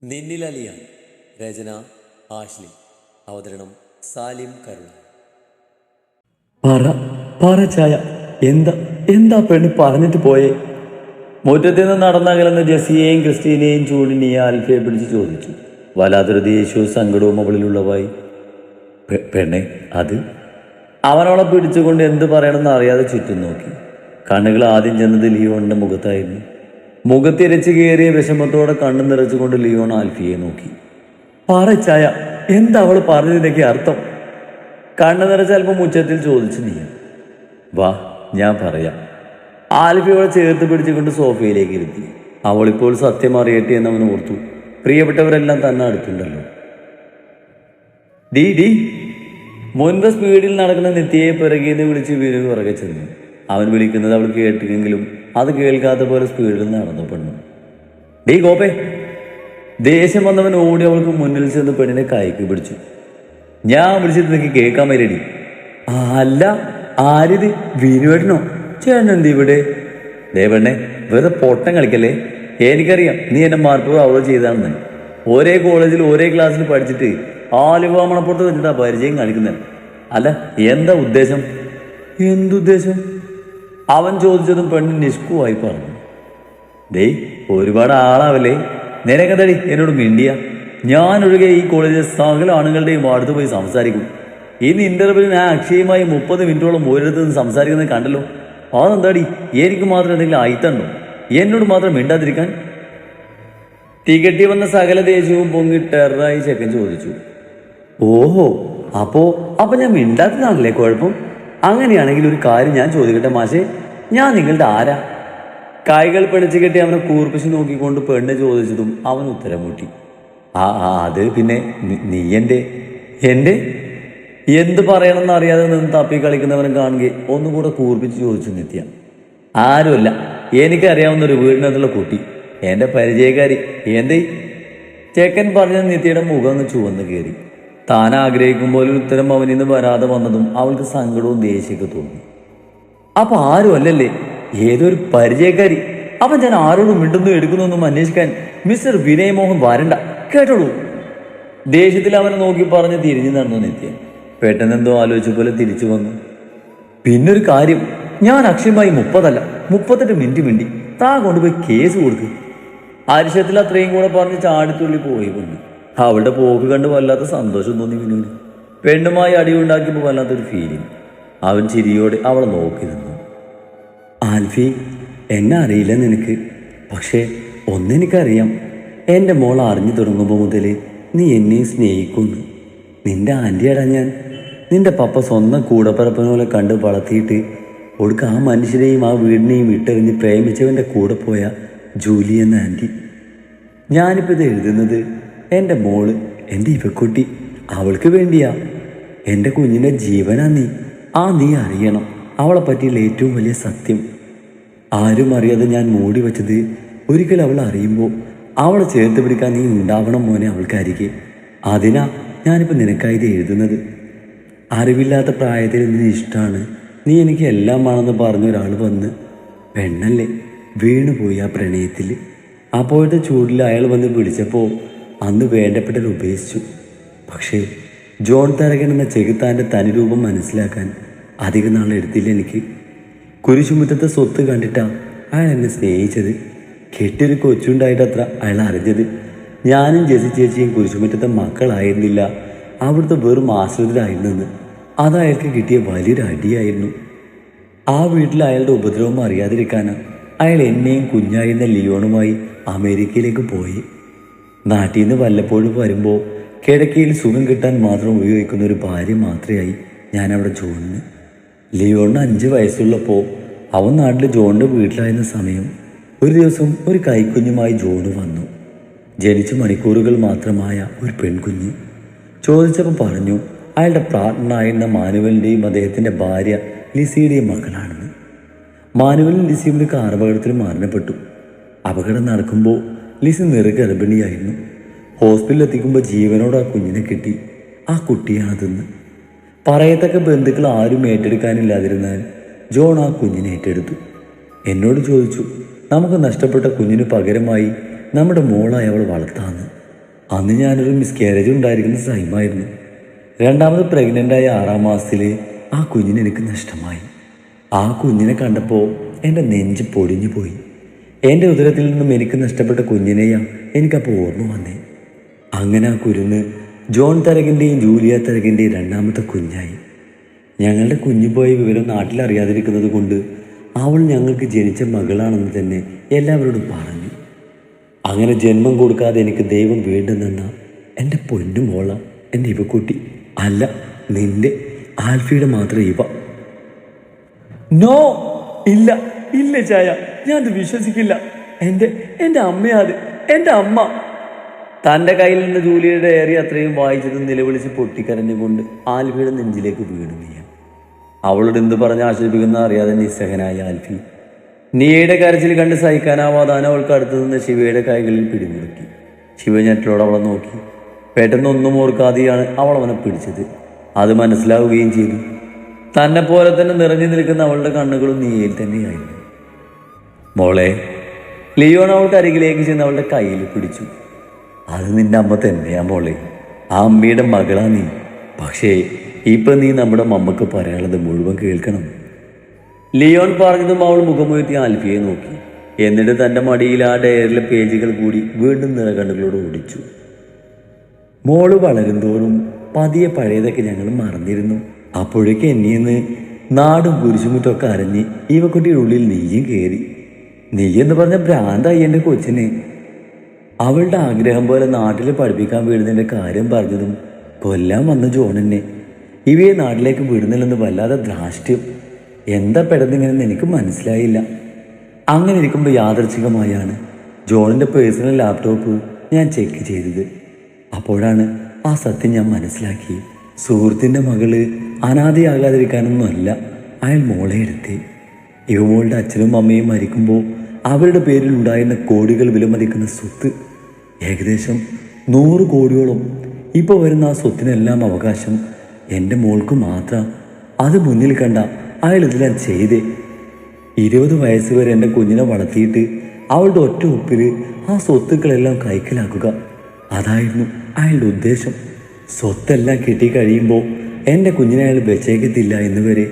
നിന്നിലലിയ രചന Ashley. അവതരണം സാലിം കരുള. പറ ചായ, എന്താ എന്താ പെണ്ണ് പറഞ്ഞിട്ട് പോയേ? മുറ്റത്ത് നിന്ന് നടന്നകലെന്ന് ജെസ്സിയെയും ക്രിസ്റ്റീനെയും ചൂണ്ടിനിയെ ആൽഫയെ പിടിച്ച് ചോദിച്ചു. വല്ലാത്തൊരു ദേഷ്യവും സങ്കടവും അവളിലുള്ളവായി. പെണ്ണെ അത് അവനവളെ പിടിച്ചുകൊണ്ട് എന്ത് പറയണമെന്ന് അറിയാതെ ചുറ്റും നോക്കി. കണ്ണുകൾ ആദ്യം ചെന്നത് ലിയോണിന്റെ മുഖത്തായിരുന്നു. മുഖത്തിരച്ച് കയറിയ വിഷമത്തോടെ കണ്ണു നിറച്ചുകൊണ്ട് ലിയോൺ ആൽഫിയെ നോക്കി. പറച്ചായ, എന്താ അവൾ പറഞ്ഞതിനൊക്കെ അർത്ഥം? കണ്ണു നിറച്ച് അല്പം ഉച്ചത്തിൽ ചോദിച്ചു നീ. വാ, ഞാൻ പറയാം. ആൽഫിയോടെ ചേർത്ത് പിടിച്ചുകൊണ്ട് സോഫയിലേക്ക് ഇരുത്തി. അവളിപ്പോൾ സത്യം അറിയട്ടെ എന്ന് അവൻ ഓർത്തു. പ്രിയപ്പെട്ടവരെല്ലാം തന്നെ അടുത്തുണ്ടല്ലോ. ഡി മുൻപ് സ്പീഡിൽ നടക്കുന്ന നിത്യയെ പിറകിന്ന് വിളിച്ച് വീട് പിറകെ ചെന്നു. അവൻ വിളിക്കുന്നത് അവൾ കേട്ടില്ലെങ്കിലും അത് കേൾക്കാത്ത പോലെ സ്പീഡിൽ നടന്നു പെണ്ണു. ഡീ കോപ്പേ! ദേഷ്യം വന്നവൻ ഓടി അവൾക്ക് മുന്നിൽ ചെന്ന് പെണ്ണിനെ കൈക്ക് പിടിച്ചു. ഞാൻ വിളിച്ചത് നിനക്ക് കേൾക്കാൻ വരടി. അല്ല, ആരിത്? വീനുവേട്ടനോ? ചേട്ടൻ എന്ത് ഇവിടെ? ദേ പെണ്ണെ, വെറുതെ പൊട്ടം കളിക്കല്ലേ. എനിക്കറിയാം നീ എന്നെ മാർപ്പ് അവൾ ചെയ്താണെന്ന്. ഒരേ കോളേജിൽ ഒരേ ക്ലാസ്സിൽ പഠിച്ചിട്ട് ആലുവ മണപ്പുറത്ത് വെച്ചിട്ടാ പരിചയം കാണിക്കുന്നത്. അല്ല, എന്താ ഉദ്ദേശം? എന്തുദ്ദേശം? അവൻ ചോദിച്ചതും പെണ്ണ് നിഷ്കുവായി പറഞ്ഞു. ഡേയ്, ഒരുപാട് ആളാവല്ലേ. നിനക്കെന്തടി എന്നോട് മിണ്ടിയ? ഞാനൊഴികെ ഈ കോളേജിലെ സകല ആണുങ്ങളുടെയും അടുത്ത് പോയി സംസാരിക്കും. ഇന്ന് ഇന്റർവ്യൂവിൽ ഞാൻ അക്ഷയമായി 30 മിനിറ്റോളം ഓരോരുത്തർ നിന്ന് സംസാരിക്കുന്നത് കണ്ടല്ലോ. അതെന്താടി, എനിക്ക് മാത്രം എന്തെങ്കിലും ആയിത്തണ്ടോ? എന്നോട് മാത്രം മിണ്ടാതിരിക്കാൻ? തികട്ടി വന്ന സകല ദേഷ്യവും പൊങ്ങി ടെററായി ചെക്കൻ ചോദിച്ചു. ഓഹോ, അപ്പൊ ഞാൻ മിണ്ടാത്തതാണല്ലേ കുഴപ്പം? അങ്ങനെയാണെങ്കിൽ ഒരു കാര്യം ഞാൻ ചോദിക്കട്ടെ മാഷേ, ഞാൻ നിങ്ങളുടെ ആരാ? കൈകൾ പിടിച്ചു കെട്ടി അവനെ കൂർപ്പിച്ച് നോക്കിക്കൊണ്ട് പെണ്ണ് ചോദിച്ചതും അവൻ ഉത്തരം മുട്ടി. അത് പിന്നെ നീ എൻ്റെ എന്ത് പറയണമെന്ന് അറിയാതെ നിന്ന് തപ്പി കളിക്കുന്നവനെ കാണുകയെ ഒന്നുകൂടെ കൂർപ്പിച്ച് ചോദിച്ചു നിത്യ. ആരുമല്ല, എനിക്കറിയാവുന്ന ഒരു വീടിനകത്തുള്ള കുട്ടി, എൻ്റെ പരിചയക്കാരി. എന്തേ? ചെക്കൻ പറഞ്ഞ നിത്യയുടെ മുഖം അങ്ങ് ചുവന്ന് കയറി. താൻ ആഗ്രഹിക്കുമ്പോൾ ഉത്തരം അവനിൽ നിന്ന് വരാതെ വന്നതും അവൾക്ക് സങ്കടവും ദേഷ്യമൊക്കെ തോന്നി. അപ്പൊ ആരും അല്ലല്ലേ, ഏതൊരു പരിചയക്കാരി. അവൻ ഞാൻ ആരോടും മിണ്ടുന്നു എടുക്കുന്നൊന്നും അന്വേഷിക്കാൻ മിസ്റ്റർ വിനയ് മോഹൻ വരണ്ട, കേട്ടോളൂ. ദേഷ്യത്തിൽ അവനെ നോക്കി പറഞ്ഞ് തിരിഞ്ഞു നടന്നു നിത്യ. പെട്ടെന്ന് എന്തോ ആലോചിച്ച പോലെ തിരിച്ചു വന്നു. പിന്നൊരു കാര്യം, ഞാൻ അക്ഷയമായി 38 മിനിറ്റ് മിണ്ടി. താ കൊണ്ടുപോയി കേസ് കൊടുക്കും. അരിശത്തിൽ അത്രയും കൂടെ പറഞ്ഞ് ചാടിത്തുള്ളി പോയി കൊണ്ട്. അവളുടെ പോക്ക് കണ്ട് വല്ലാത്ത സന്തോഷം തോന്നി വിനുവിന്. പെണ്ണുമായി അടിയുണ്ടാക്കിയപ്പോൾ വല്ലാത്തൊരു ഫീലിംഗ്. അവൻ ചിരിയോടെ അവളെ നോക്കി നിന്നു. ആൽഫി, എന്നെ അറിയില്ല നിനക്ക്, പക്ഷേ ഒന്നെനിക്കറിയാം. എൻ്റെ മോൾ അറിഞ്ഞു തുടങ്ങുമ്പോൾ മുതൽ നീ എന്നെ സ്നേഹിക്കുന്നു. നിന്റെ ആൻറ്റിയാടാ ഞാൻ. നിന്റെ പപ്പ സ്വന്തം കൂടപ്പറപ്പിനെ പോലെ കണ്ട് വളർത്തിയിട്ട് ഒടുക്ക ആ മനുഷ്യരെയും ആ വീടിനെയും ഇട്ടെറിഞ്ഞ് പ്രേമിച്ചവൻ്റെ കൂടെ പോയ ജൂലി എന്ന ആൻറ്റി. ഞാനിപ്പോൾ ഇത് എഴുതുന്നത് എൻ്റെ മോള്, എൻ്റെ ഇവക്കുട്ടി, അവൾക്ക് വേണ്ടിയാ. എൻ്റെ കുഞ്ഞിൻ്റെ ജീവനാ നീ. നീ അറിയണം അവളെ പറ്റിയുള്ള ഏറ്റവും വലിയ സത്യം. ആരും അറിയാതെ ഞാൻ മൂടി വച്ചത് ഒരിക്കൽ അവൾ അറിയുമ്പോൾ അവളെ ചേർത്ത് പിടിക്കാൻ നീ ഉണ്ടാവണം മോനെ അവൾക്കരികെ. അതിനാ ഞാനിപ്പോൾ നിനക്കായത് എഴുതുന്നത്. അറിവില്ലാത്ത പ്രായത്തിൽ നിന്നെ ഇഷ്ടമാണ്, നീ എനിക്ക് എല്ലാമാണെന്ന് പറഞ്ഞ ഒരാൾ വന്ന്, പെണ്ണല്ലേ, വീണുപോയി ആ പ്രണയത്തിൽ. അപ്പോഴത്തെ ചൂടിൽ അയാൾ വന്ന് വിളിച്ചപ്പോൾ അന്ന് വേണ്ടപ്പെട്ടവർ ഉപേക്ഷിച്ചു. പക്ഷേ ജോൺ തരകൻ എന്ന ചെകുത്താൻ്റെ തനിരൂപം മനസ്സിലാക്കാൻ അധിക നാൾ എടുത്തില്ല എനിക്ക്. കുരിശുമുറ്റത്തെ സ്വത്ത് കണ്ടിട്ടാ അയാൾ എന്നെ സ്നേഹിച്ചത്. കെട്ടിയൊരു കൊച്ചുണ്ടായിട്ടത്ര അയാൾ അറിഞ്ഞത്. ഞാനും ജെസി ചേച്ചിയും കുരിശുമുറ്റത്തെ മക്കളായിരുന്നില്ല, അവിടുത്തെ വെറും ആശ്രിതരായിരുന്നെന്ന്. അത് അയാൾക്ക് കിട്ടിയ വലിയൊരു അടിയായിരുന്നു. ആ വീട്ടിൽ അയാളുടെ ഉപദ്രവം അറിയാതിരിക്കാനാണ് അയാൾ എന്നെയും കുഞ്ഞായിരുന്ന ലിയോണുമായി അമേരിക്കയിലേക്ക് പോയി. നാട്ടിൽ നിന്ന് വല്ലപ്പോഴും വരുമ്പോൾ കിടക്കയിൽ സുഖം കിട്ടാൻ മാത്രം ഉപയോഗിക്കുന്ന ഒരു ഭാര്യ മാത്രമായി ഞാൻ അവിടെ ജോണിന്. ലിയോണിന് 5 വയസ്സുള്ളപ്പോൾ അവൻ നാട്ടിൽ ജോണിൻ്റെ വീട്ടിലായിരുന്ന സമയം ഒരു ദിവസം ഒരു കൈക്കുഞ്ഞുമായി ജോണ് വന്നു. ജനിച്ച മണിക്കൂറുകൾ മാത്രമായ ഒരു പെൺകുഞ്ഞ്. ചോദിച്ചപ്പോൾ പറഞ്ഞു അയാളുടെ പാർട്ട്ണറായിരുന്ന മാനുവലിൻ്റെയും അദ്ദേഹത്തിൻ്റെ ഭാര്യ ലിസിയുടെയും മകളാണെന്ന്. മാനുവലും ലിസിയും ഒരു കാർ അപകടത്തിൽ മരണപ്പെട്ടു. അപകടം നടക്കുമ്പോൾ ലിസി ഗർഭിണിയായിരുന്നു. ഹോസ്പിറ്റലിൽ എത്തിക്കുമ്പോൾ ജീവനോട് ആ കുഞ്ഞിനെ കിട്ടി. ആ കുട്ടിയാണതെന്ന് പറയത്തക്ക ബന്ധുക്കൾ ആരും ഏറ്റെടുക്കാനില്ലാതിരുന്നാൽ ജോൺ ആ കുഞ്ഞിനെ ഏറ്റെടുത്തു. എന്നോട് ചോദിച്ചു, നമുക്ക് നഷ്ടപ്പെട്ട കുഞ്ഞിന് പകരമായി നമ്മുടെ മോളായി അവൾ വളർത്താമെന്ന്. അന്ന് ഞാനൊരു മിസ്കാരേജ് ഉണ്ടായിരിക്കുന്ന ടൈമായിരുന്നു. രണ്ടാമത് പ്രഗ്നൻ്റായ 6ാം മാസത്തിൽ ആ കുഞ്ഞിനെ എനിക്ക് നഷ്ടമായി. ആ കുഞ്ഞിനെ കണ്ടപ്പോൾ എൻ്റെ നെഞ്ച് പൊടിഞ്ഞു പോയി. എൻ്റെ ഉദരത്തിൽ നിന്നും എനിക്ക് നഷ്ടപ്പെട്ട കുഞ്ഞിനെയാണ് എനിക്കപ്പോൾ ഓർമ്മ വന്നേ. അങ്ങനെ ആ കുരുന്ന് ജോൺ തരകിൻ്റെയും ജൂലിയ തരകിൻ്റെയും രണ്ടാമത്തെ കുഞ്ഞായി. ഞങ്ങളുടെ കുഞ്ഞു പോയ വിവരം നാട്ടിലറിയാതിരിക്കുന്നത് കൊണ്ട് അവൾ ഞങ്ങൾക്ക് ജനിച്ച മകളാണെന്ന് തന്നെ എല്ലാവരോടും പറഞ്ഞു. അങ്ങനെ ജന്മം കൊടുക്കാതെ എനിക്ക് ദൈവം വീണ്ടും തന്ന എൻ്റെ പൊന്നു മോള എൻ്റെ ഇവക്കുട്ടി. അല്ല, നിന്റെ ആൽഫിയുടെ മാത്രം ഇവ. നോ, ഇല്ല ഇല്ല ചായ, ഞാനത് വിശ്വസിക്കില്ല. എൻ്റെ അമ്മയാത്, എൻ്റെ അമ്മ. തൻ്റെ കയ്യിൽ നിന്ന് ജൂലിയുടെ ഡയറി അത്രയും വായിച്ചത് നിലവിളിച്ച് പൊട്ടിക്കരഞ്ഞുകൊണ്ട് ആൽഫിയുടെ നെഞ്ചിലേക്ക് വീണു നീയ. അവളോട് എന്ത് പറഞ്ഞ് ആശ്വസിപ്പിക്കുന്ന അറിയാതെ നിസ്സഹനായ ആൽഫി നീയുടെ കരച്ചിൽ കണ്ട് സഹിക്കാനാവാതാണ് അവൾക്ക് അടുത്തു നിന്ന് ശിവയുടെ കൈകളിൽ പിടിമുറുക്കി. ശിവ ഞെട്ടലോടെ അവളെ നോക്കി. പെട്ടെന്ന് ഒന്നും ഓർക്കാതെയാണ് അവൾ അവനെ പിടിച്ചത്. അത് മനസ്സിലാവുകയും ചെയ്തു. തന്നെ പോലെ തന്നെ നിറഞ്ഞു നിൽക്കുന്ന അവളുടെ കണ്ണുകളും നീയിൽ തന്നെയായിരുന്നു. മോളെ, ലിയോൺ അവൾക്ക് അരികിലേക്ക് ചെന്ന് അവളുടെ കയ്യിൽ പിടിച്ചു. അത് നിന്റെ അമ്മ തന്നെയാ മോളെ, ആ അമ്മയുടെ മകളാ നീ. പക്ഷേ ഇപ്പൊ നീ നമ്മുടെ മമ്മക്ക് പറയാനുള്ളത് മുഴുവൻ കേൾക്കണം. ലിയോൺ പറഞ്ഞതും അവൾ മുഖമുയർത്തി ആൽഫിയെ നോക്കി. എന്നിട്ട് തൻ്റെ മടിയിൽ ആ ഡയറിലെ പേജുകൾ കൂടി വീണ്ടും നിറകണ്ണുകളോട് ഓടിച്ചു. മോള് വളരും തോറും പതിയെ പഴയതൊക്കെ ഞങ്ങൾ മറന്നിരുന്നു. അപ്പോഴേക്ക് എന്നെയെന്ന് നാടും കുരിശുമുറ്റൊക്കെ അറിഞ്ഞ് ഇവക്കുട്ടിയുടെ ഉള്ളിൽ നീയും കയറി. നീ എന്ന് പറഞ്ഞ ഭ്രാന്തായി എൻ്റെ കൊച്ചിന്. അവളുടെ ആഗ്രഹം പോലെ നാട്ടിൽ പഠിപ്പിക്കാൻ വിടുന്നതിൻ്റെ കാര്യം പറഞ്ഞതും കൊല്ലാൻ വന്ന ജോണെന്നെ. ഇവയെ നാട്ടിലേക്ക് വിടുന്നില്ലെന്ന് വല്ലാതെ ദ്രാഷ്ട്യം. എന്താ പെടുന്നിങ്ങനെന്ന് എനിക്ക് മനസ്സിലായില്ല. അങ്ങനെ ഇരിക്കുമ്പോൾ യാദർച്ഛികമായാണ് ജോണിൻ്റെ പേഴ്സണൽ ലാപ്ടോപ്പ് ഞാൻ ചെക്ക് ചെയ്തത്. അപ്പോഴാണ് ആ സത്യം ഞാൻ മനസ്സിലാക്കി. സുഹൃത്തിൻ്റെ മകള് അനാഥയാകാതിരിക്കാനൊന്നുമല്ല അയാൾ മോളെ എടുത്തേ. ഇവമോളുടെ അച്ഛനും അമ്മയും മരിക്കുമ്പോൾ അവരുടെ പേരിൽ ഉണ്ടായിരുന്ന കോടികൾ വിലമതിക്കുന്ന സ്വത്ത്, ഏകദേശം 100 കോടിയോളം. ഇപ്പോൾ വരുന്ന ആ സ്വത്തിനെല്ലാം അവകാശം എൻ്റെ മോൾക്ക് മാത്രം. അത് മുന്നിൽ കണ്ട അയാൾ ഇതെല്ലാം ചെയ്തേ. 20 വയസ്സ് വരെ എൻ്റെ കുഞ്ഞിനെ വളർത്തിയിട്ട് അവളുടെ ഒറ്റ ഒപ്പിൽ ആ സ്വത്തുക്കളെല്ലാം കൈക്കലാക്കുക. അതായിരുന്നു അയാളുടെ ഉദ്ദേശം. സ്വത്തെല്ലാം കിട്ടിക്കഴിയുമ്പോൾ എൻ്റെ കുഞ്ഞിനെ അയാൾ വെച്ചേക്കത്തില്ല എന്ന് വരെ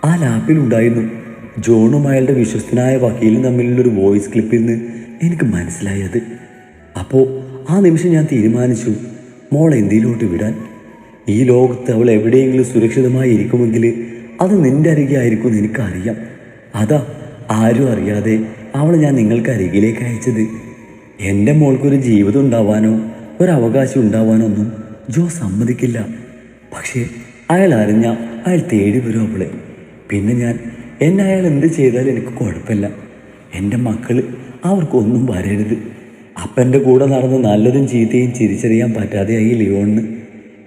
ആ ലാപ്പിലുണ്ടായിരുന്നു. ജോണും അയാളുടെ വിശ്വസ്തനായ വക്കീലും തമ്മിലുള്ളൊരു വോയിസ് ക്ലിപ്പിൽ നിന്ന് എനിക്ക് മനസ്സിലായത്. അപ്പോൾ ആ നിമിഷം ഞാൻ തീരുമാനിച്ചു മോളെ ഇന്ത്യയിലോട്ട് വിടാൻ. ഈ ലോകത്ത് അവൾ എവിടെയെങ്കിലും സുരക്ഷിതമായി ഇരിക്കുമെങ്കിൽ അത് നിന്റെ അരികെ ആയിരിക്കും എനിക്കറിയാം. അതാ ആരും അറിയാതെ അവളെ ഞാൻ നിങ്ങൾക്ക് അരികിലേക്ക് അയച്ചത്. എൻ്റെ മോൾക്കൊരു ജീവിതം ഉണ്ടാവാനോ ഒരവകാശം ഉണ്ടാവാനോ ഒന്നും ജോ സമ്മതിക്കില്ല. പക്ഷേ അയാൾ അറിഞ്ഞ അയാൾ തേടി വരും അവളെ. പിന്നെ എന്നെ അയാൾ എന്ത് ചെയ്താലും എനിക്ക് കുഴപ്പമില്ല. എൻ്റെ മക്കൾ അവർക്കൊന്നും വരരുത്. അപ്പൻ്റെ കൂടെ നടന്ന് നല്ലതും ചീത്തയും തിരിച്ചറിയാൻ പറ്റാതെയായി ലിയോണിന്.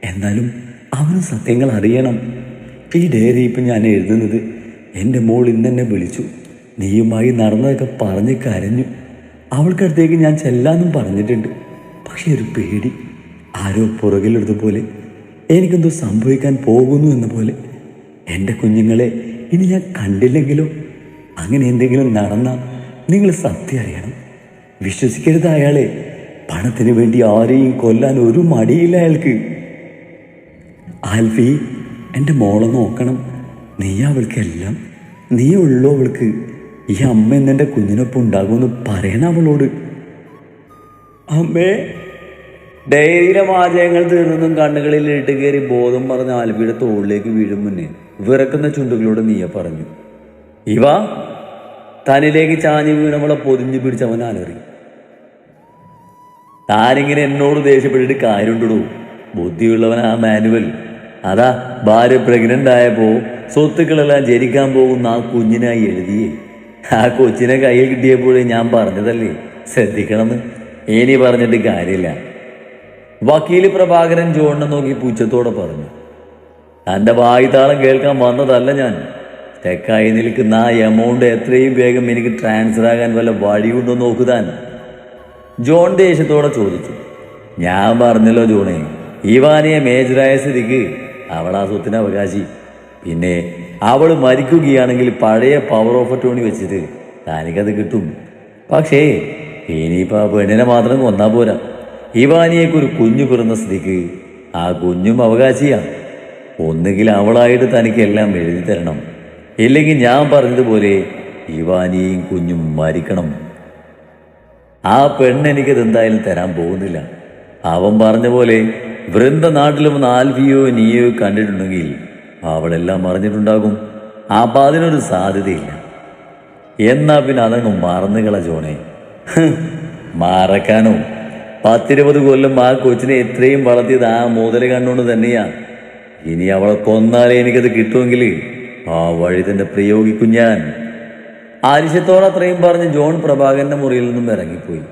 എന്നാലും അവന് സത്യങ്ങൾ അറിയണം. ഈ ഡയറി ഇപ്പം ഞാൻ എഴുതുന്നത് എൻ്റെ മോൾ ഇന്നെന്നെ വിളിച്ചു. നീയുമായി നടന്നതൊക്കെ പറഞ്ഞ് കരഞ്ഞു. അവൾക്കടുത്തേക്ക് ഞാൻ ചെല്ലാന്നും പറഞ്ഞിട്ടുണ്ട്. പക്ഷെ ഒരു പേടി, ആരോ പുറകിലെടുത്തപോലെ എനിക്കെന്തോ സംഭവിക്കാൻ പോകുന്നു എന്ന പോലെ. എൻ്റെ കുഞ്ഞുങ്ങളെ ഇനി ഞാൻ കണ്ടില്ലെങ്കിലോ? അങ്ങനെ എന്തെങ്കിലും നടന്നാൽ നിങ്ങൾ സത്യം അറിയണം. വിശ്വസിക്കരുത് അയാളെ. പണത്തിന് വേണ്ടി ആരെയും കൊല്ലാൻ ഒരു മടിയില്ല അയാൾക്ക്. ആൽഫി, എൻ്റെ മോളെ നോക്കണം. നീ അവൾക്കെല്ലാം, നീ ഉള്ളൂ അവൾക്ക്. ഈ അമ്മ എന്നെൻ്റെ കുഞ്ഞിനൊപ്പം ഉണ്ടാകുമെന്ന് പറയണം അവളോട്. അമ്മേ. ഡയറിയിലെ വാചകങ്ങൾ തീർന്നതും കണ്ണുകളിൽ ഇട്ട് കയറി ബോധം പറഞ്ഞ ആൽഫിയുടെ തോളിലേക്ക് വീഴും മുന്നേ വിറക്കുന്ന ചുണ്ടുകളോട് നീയ പറഞ്ഞു. ഇവ തന്നിലേക്ക് ചാഞ്ഞു വീണവളെ പൊതിഞ്ഞു പിടിച്ചവൻ അലറി. താനിങ്ങനെ എന്നോട് ദേഷ്യപ്പെട്ടിട്ട് കാര്യമുണ്ടോ? ബുദ്ധിയുള്ളവൻ ആ മാനുവൽ. അതാ ഭാര്യ പ്രഗ്നന്റ് ആയപ്പോൾ സ്വത്തുക്കളെല്ലാം ജനിക്കാൻ പോകുന്ന ആ കുഞ്ഞിനായി എഴുതിയേ. ആ കൊച്ചിനെ കയ്യിൽ കിട്ടിയപ്പോഴേ ഞാൻ പറഞ്ഞതല്ലേ ശ്രദ്ധിക്കണമെന്ന്. ഇനി പറഞ്ഞിട്ട് കാര്യമില്ല. വക്കീൽ പ്രഭാകരൻ ജോണിനെ നോക്കി പുച്ഛത്തോടെ പറഞ്ഞു. തൻ്റെ വായ്ത്താളം കേൾക്കാൻ വന്നതല്ല ഞാൻ. തെക്കായി നിൽക്കുന്ന ആ എമൗണ്ട് എത്രയും വേഗം എനിക്ക് ട്രാൻസ്ഫർ ആകാൻ വല്ല വഴിയുണ്ടോ നോക്കുതാൻ? ജോൺ ദേഷ്യത്തോടെ ചോദിച്ചു. ഞാൻ പറഞ്ഞല്ലോ ജോണേ, ഇവാനിയെ മേജറായ സ്ഥിതിക്ക് അവൾ ആ സ്വത്തിന് അവകാശി. പിന്നെ അവൾ മരിക്കുകയാണെങ്കിൽ പഴയ പവർ ഓഫ് അറ്റോണി വെച്ചിട്ട് തനിക്കത് കിട്ടും. പക്ഷേ ഇനിയിപ്പോൾ ആ പെണ്ണിനെ മാത്രം കൊന്നാൽ പോരാ. ഇവാനിയേക്ക് ഒരു കുഞ്ഞു പിറന്ന സ്ഥിതിക്ക് ആ കുഞ്ഞും അവകാശിയാണ്. ഒന്നുകിൽ അവളായിട്ട് തനിക്ക് എല്ലാം എഴുതി തരണം, ഇല്ലെങ്കിൽ ഞാൻ പറഞ്ഞതുപോലെ ഇവാനിയും കുഞ്ഞും മരിക്കണം. ആ പെണ്ണെനിക്കത് എന്തായാലും തരാൻ പോകുന്നില്ല. അവൻ പറഞ്ഞ പോലെ വൃന്ദ നാട്ടിലും ആൽഫിയോ നീയോ കണ്ടിട്ടുണ്ടെങ്കിൽ അവളെല്ലാം അറിഞ്ഞിട്ടുണ്ടാകും. അപ്പം അതിനൊരു സാധ്യതയില്ല. എന്നാ പിന്നെ അതങ്ങ് മറന്നുകള ജോണേ. മറക്കാനോ? 10-20 കൊല്ലം ആ കൊച്ചിനെ എത്രയും വളർത്തിയത് ആ മുതൽ കണ്ടുകൊണ്ട് തന്നെയാ. ഇനി അവളെ കൊന്നാലേ എനിക്കത് കിട്ടുമെങ്കിൽ ആ വഴി തന്നെ പ്രയോഗിക്കും ഞാൻ. ആരിശത്തോട് അത്രയും പറഞ്ഞ് ജോൺ പ്രഭാകരന്റെ മുറിയിൽ നിന്നും ഇറങ്ങിപ്പോയി.